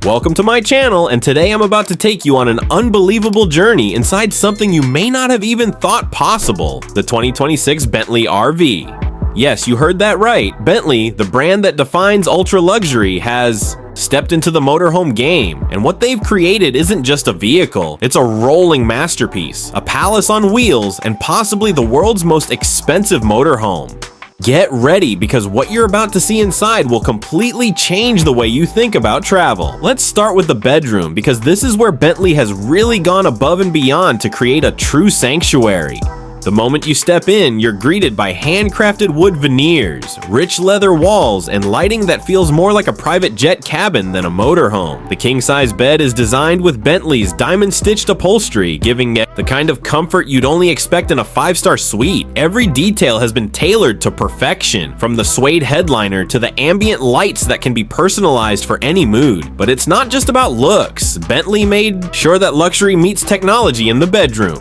Welcome to my channel, and today I'm about to take you on an unbelievable journey inside something you may not have even thought possible, the 2026 Bentley RV. Yes, you heard that right. Bentley, the brand that defines ultra luxury, has stepped into the motorhome game, and what they've created isn't just a vehicle, it's a rolling masterpiece, a palace on wheels, and possibly the world's most expensive motorhome. Get ready, because what you're about to see inside will completely change the way you think about travel. Let's start with the bedroom, because this is where Bentley has really gone above and beyond to create a true sanctuary. The moment you step in, you're greeted by handcrafted wood veneers, rich leather walls, and lighting that feels more like a private jet cabin than a motorhome. The king-size bed is designed with Bentley's diamond-stitched upholstery, giving it the kind of comfort you'd only expect in a 5-star suite. Every detail has been tailored to perfection, from the suede headliner to the ambient lights that can be personalized for any mood. But it's not just about looks. Bentley made sure that luxury meets technology in the bedroom.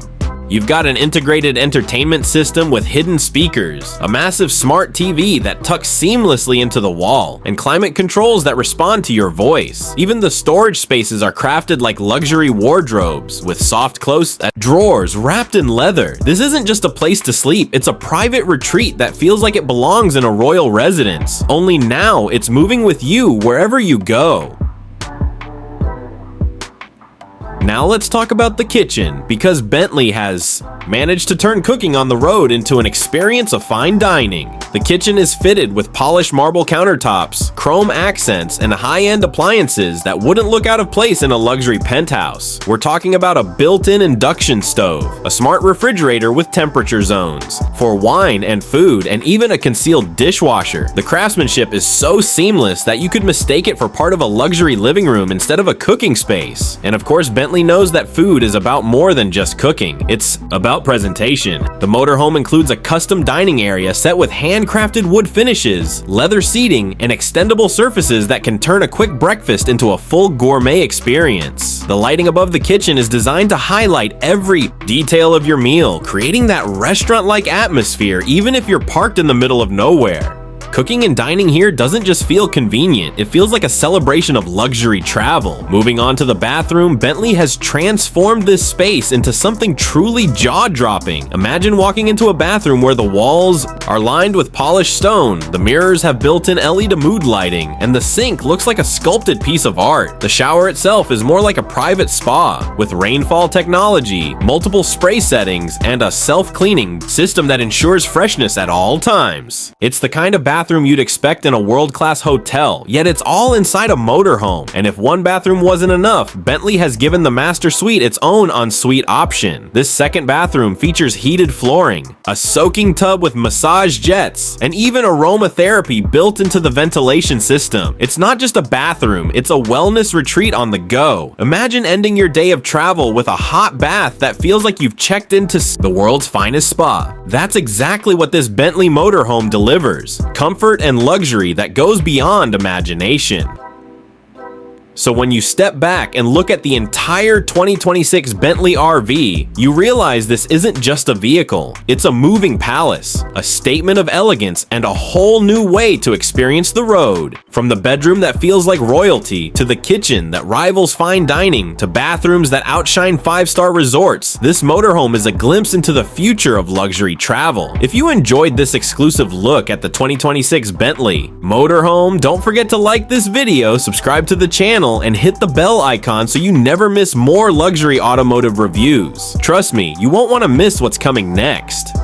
You've got an integrated entertainment system with hidden speakers, a massive smart TV that tucks seamlessly into the wall, and climate controls that respond to your voice. Even the storage spaces are crafted like luxury wardrobes, with soft close drawers wrapped in leather. This isn't just a place to sleep, it's a private retreat that feels like it belongs in a royal residence. Only now, it's moving with you wherever you go. Now let's talk about the kitchen, because Bentley has managed to turn cooking on the road into an experience of fine dining. The kitchen is fitted with polished marble countertops, chrome accents, and high-end appliances that wouldn't look out of place in a luxury penthouse. We're talking about a built-in induction stove, a smart refrigerator with temperature zones for wine and food, and even a concealed dishwasher. The craftsmanship is so seamless that you could mistake it for part of a luxury living room instead of a cooking space. And of course, Bentley knows that food is about more than just cooking. It's about presentation. The motorhome includes a custom dining area set with handcrafted wood finishes, leather seating, and extendable surfaces that can turn a quick breakfast into a full gourmet experience. The lighting above the kitchen is designed to highlight every detail of your meal, creating that restaurant-like atmosphere even if you're parked in the middle of nowhere. Cooking and dining here doesn't just feel convenient, it feels like a celebration of luxury travel. Moving on to the bathroom, Bentley has transformed this space into something truly jaw-dropping. Imagine walking into a bathroom where the walls are lined with polished stone, the mirrors have built-in LED mood lighting, and the sink looks like a sculpted piece of art. The shower itself is more like a private spa, with rainfall technology, multiple spray settings, and a self-cleaning system that ensures freshness at all times. It's the kind of bathroom you'd expect in a world-class hotel, yet it's all inside a motorhome. And if one bathroom wasn't enough, Bentley has given the master suite its own ensuite option. This second bathroom features heated flooring, a soaking tub with massage jets, and even aromatherapy built into the ventilation system. It's not just a bathroom, it's a wellness retreat on the go. Imagine ending your day of travel with a hot bath that feels like you've checked into the world's finest spa. That's exactly what this Bentley motorhome delivers. Comfort and luxury that goes beyond imagination. So when you step back and look at the entire 2026 Bentley RV, you realize this isn't just a vehicle, it's a moving palace, a statement of elegance, and a whole new way to experience the road. From the bedroom that feels like royalty, to the kitchen that rivals fine dining, to bathrooms that outshine 5-star resorts, this motorhome is a glimpse into the future of luxury travel. If you enjoyed this exclusive look at the 2026 Bentley Motorhome, don't forget to like this video, subscribe to the channel, and hit the bell icon so you never miss more luxury automotive reviews. Trust me, you won't want to miss what's coming next.